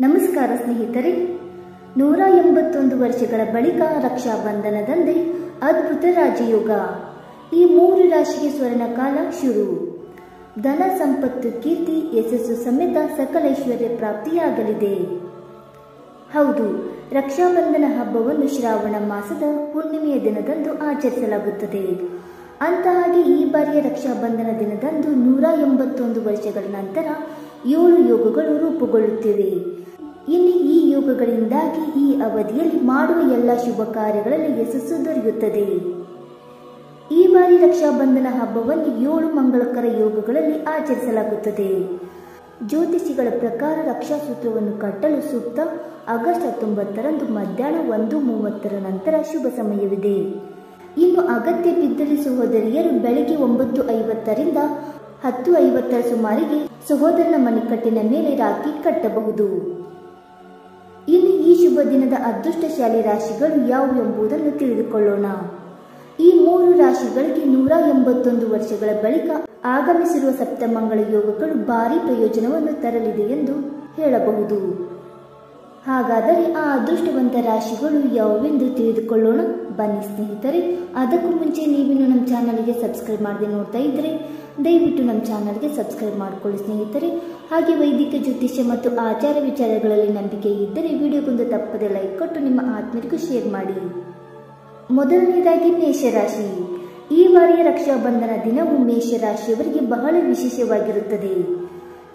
ನಮಸ್ಕಾರ ಸ್ನೇಹಿತರೆ, 181 ವರ್ಷಗಳ ಬಳಿಕ ರಕ್ಷಾಬಂಧನದಂದೇ ಅದ್ಭುತ ರಾಜಯೋಗ. ಈ 3 ರಾಶಿಗೆ ಸ್ವರ್ಣಕಾಲ ಶುರು. ಧನ, ಸಂಪತ್ತು, ಕೀರ್ತಿ, ಯಶಸ್ಸು ಸಮೇತ ಸಕಲ ಐಶ್ವರ್ಯ ಪ್ರಾಪ್ತಿಯಾಗಲಿದೆ. ಹೌದು, ರಕ್ಷಾಬಂಧನ ಹಬ್ಬವನ್ನು ಶ್ರಾವಣ ಮಾಸದ ಹುಣ್ಣಿಮೆಯ ದಿನದಂದು ಆಚರಿಸಲಾಗುತ್ತದೆ. ಅಂತಹಾಗೆ ಈ ಬಾರಿಯ ರಕ್ಷಾಬಂಧನ ದಿನದಂದು 181 ವರ್ಷಗಳ ನಂತರ 7 ಯೋಗಗಳು ರೂಪುಗೊಳ್ಳುತ್ತಿವೆ. ಇನ್ನು ಈ ಯೋಗಗಳಿಂದಾಗಿ ಈ ಅವಧಿಯಲ್ಲಿ ಮಾಡುವ ಎಲ್ಲ ಶುಭ ಕಾರ್ಯಗಳಲ್ಲಿ ಯಶಸ್ಸು ದೊರೆಯುತ್ತದೆ. ಈ ಬಾರಿ ರಕ್ಷಾಬಂಧನ ಹಬ್ಬವನ್ನು 7 ಮಂಗಳಕರ ಯೋಗಗಳಲ್ಲಿ ಆಚರಿಸಲಾಗುತ್ತದೆ. ಜ್ಯೋತಿಷಿಗಳ ಪ್ರಕಾರ ರಕ್ಷಾಸೂತ್ರವನ್ನು ಕಟ್ಟಲು ಸೂಕ್ತ ಆಗಸ್ಟ್ 19ರಂದು ಮಧ್ಯಾಹ್ನ 1:30 ನಂತರ ಶುಭ ಸಮಯವಿದೆ. ಇನ್ನು ಅಗತ್ಯ ಬಿದ್ದಲ್ಲಿ ಸಹೋದರಿಯರು ಬೆಳಗ್ಗೆ 9:50ರಿಂದ 10:50 ಸುಮಾರಿಗೆ ಸಹೋದರನ ಮಣಿಕಟ್ಟಿನ ಮೇಲೆ ರಾಖಿ ಕಟ್ಟಬಹುದು. ಇನ್ನು ಈ ಶುಭ ದಿನದ ಅದೃಷ್ಟಶಾಲಿ ರಾಶಿಗಳು ಯಾವುವು ಎಂಬುದನ್ನು ತಿಳಿದುಕೊಳ್ಳೋಣ. ಈ 3 ರಾಶಿಗಳಿಗೆ 181 ವರ್ಷಗಳ ಬಳಿಕ ಆಗಮಿಸಿರುವ ಸಪ್ತಮಂಗಳ ಯೋಗಗಳು ಭಾರಿ ಪ್ರಯೋಜನವನ್ನು ತರಲಿದೆ ಎಂದು ಹೇಳಬಹುದು. ಹಾಗಾದರೆ ಆ ಅದೃಷ್ಟವಂತ ರಾಶಿಗಳು ಯಾವುವೆಂದು ತಿಳಿದುಕೊಳ್ಳೋಣ ಬನ್ನಿ ಸ್ನೇಹಿತರೆ. ಅದಕ್ಕೂ ಮುಂಚೆ ನೀವಿನ್ನು ನಮ್ಮ ಚಾನಲ್ಗೆ ಸಬ್ಸ್ಕ್ರೈಬ್ ಮಾಡದೆ ನೋಡ್ತಾ ಇದ್ದರೆ ದಯವಿಟ್ಟು ನಮ್ಮ ಚಾನಲ್ಗೆ ಸಬ್ಸ್ಕ್ರೈಬ್ ಮಾಡಿಕೊಳ್ಳಿ ಸ್ನೇಹಿತರೆ. ಹಾಗೆ ವೈದಿಕ ಜ್ಯೋತಿಷ್ಯ ಮತ್ತು ಆಚಾರ ವಿಚಾರಗಳಲ್ಲಿ ನಂಬಿಕೆ ಇದ್ದರೆ ವಿಡಿಯೋಗೊಂದು ತಪ್ಪದೆ ಲೈಕ್ ಕೊಟ್ಟು ನಿಮ್ಮ ಆತ್ಮೀಯರಿಗೂ ಶೇರ್ ಮಾಡಿ. ಮೊದಲನೇದಾಗಿ ಮೇಷರಾಶಿ. ಈ ಬಾರಿಯ ರಕ್ಷಾಬಂಧನ ದಿನವು ಮೇಷರಾಶಿಯವರಿಗೆ ಬಹಳ ವಿಶೇಷವಾಗಿರುತ್ತದೆ.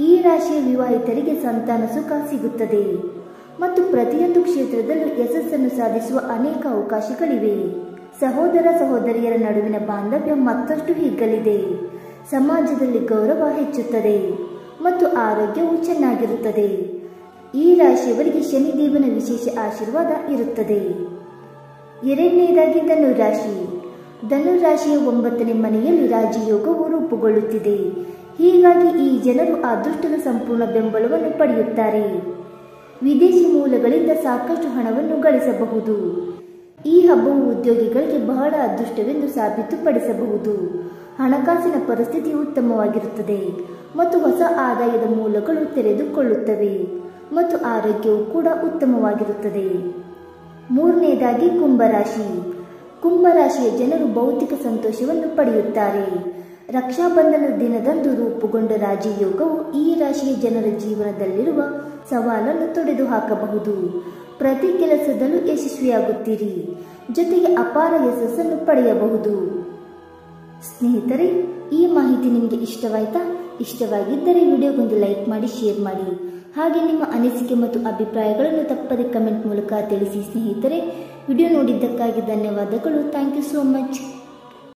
ಈ ರಾಶಿಯ ವಿವಾಹಿತರಿಗೆ ಸಂತಾನ ಸುಖ ಸಿಗುತ್ತದೆ ಮತ್ತು ಪ್ರತಿಯೊಂದು ಕ್ಷೇತ್ರದಲ್ಲೂ ಯಶಸ್ಸನ್ನು ಸಾಧಿಸುವ ಅನೇಕ ಅವಕಾಶಗಳಿವೆ. ಸಹೋದರ ಸಹೋದರಿಯರ ನಡುವಿನ ಬಾಂಧವ್ಯ ಮತ್ತಷ್ಟು ಹಿಗ್ಗಲಿದೆ. ಸಮಾಜದಲ್ಲಿ ಗೌರವ ಹೆಚ್ಚುತ್ತದೆ ಮತ್ತು ಆರೋಗ್ಯವು ಚೆನ್ನಾಗಿರುತ್ತದೆ. ಈ ರಾಶಿಯವರಿಗೆ ಶನಿದೇವನ ವಿಶೇಷ ಆಶೀರ್ವಾದ ಇರುತ್ತದೆ. ಎರಡನೆಯದಾಗಿ ಧನುರಾಶಿ. ಧನುರಾಶಿಯ 9ನೇ ಮನೆಯಲ್ಲಿ ರಾಜಯೋಗವು ರೂಪುಗೊಳ್ಳುತ್ತಿದೆ. ಹೀಗಾಗಿ ಈ ಜನರು ಅದೃಷ್ಟದ ಸಂಪೂರ್ಣ ಬೆಂಬಲವನ್ನು ಪಡೆಯುತ್ತಾರೆ. ವಿದೇಶಿ ಮೂಲಗಳಿಂದ ಸಾಕಷ್ಟು ಹಣವನ್ನು ಗಳಿಸಬಹುದು. ಈ ಹಬ್ಬವು ಉದ್ಯೋಗಿಗಳಿಗೆ ಬಹಳ ಅದೃಷ್ಟವೆಂದು ಸಾಬೀತುಪಡಿಸಬಹುದು. ಹಣಕಾಸಿನ ಪರಿಸ್ಥಿತಿ ಉತ್ತಮವಾಗಿರುತ್ತದೆ ಮತ್ತು ಹೊಸ ಆದಾಯದ ಮೂಲಗಳು ತೆರೆದುಕೊಳ್ಳುತ್ತವೆ ಮತ್ತು ಆರೋಗ್ಯವು ಕೂಡ ಉತ್ತಮವಾಗಿರುತ್ತದೆ. ಮೂರನೆಯದಾಗಿ ಕುಂಭರಾಶಿ. ಕುಂಭರಾಶಿಯ ಜನರು ಭೌತಿಕ ಸಂತೋಷವನ್ನು ಪಡೆಯುತ್ತಾರೆ. ರಕ್ಷಾಬಂಧನದ ದಿನದಂದು ರೂಪುಗೊಂಡ ರಾಜಯೋಗವು ಈ ರಾಶಿಯ ಜನರ ಜೀವನದಲ್ಲಿರುವ ಸವಾಲನ್ನು ತೊಡೆದು ಹಾಕಬಹುದು. ಪ್ರತಿ ಕೆಲಸದಲ್ಲೂ ಯಶಸ್ವಿಯಾಗುತ್ತೀರಿ, ಜೊತೆಗೆ ಅಪಾರ ಯಶಸ್ಸನ್ನು ಪಡೆಯಬಹುದು. ಸ್ನೇಹಿತರೆ, ಈ ಮಾಹಿತಿ ನಿಮಗೆ ಇಷ್ಟವಾಯ್ತಾ? ಇಷ್ಟವಾಗಿದ್ದರೆ ವಿಡಿಯೋಗೊಂದು ಲೈಕ್ ಮಾಡಿ, ಶೇರ್ ಮಾಡಿ. ಹಾಗೆ ನಿಮ್ಮ ಅನಿಸಿಕೆ ಮತ್ತು ಅಭಿಪ್ರಾಯಗಳನ್ನು ತಪ್ಪದೆ ಕಮೆಂಟ್ ಮೂಲಕ ತಿಳಿಸಿ ಸ್ನೇಹಿತರೆ. ವಿಡಿಯೋ ನೋಡಿದ್ದಕ್ಕಾಗಿ ಧನ್ಯವಾದಗಳು. Thank you so much.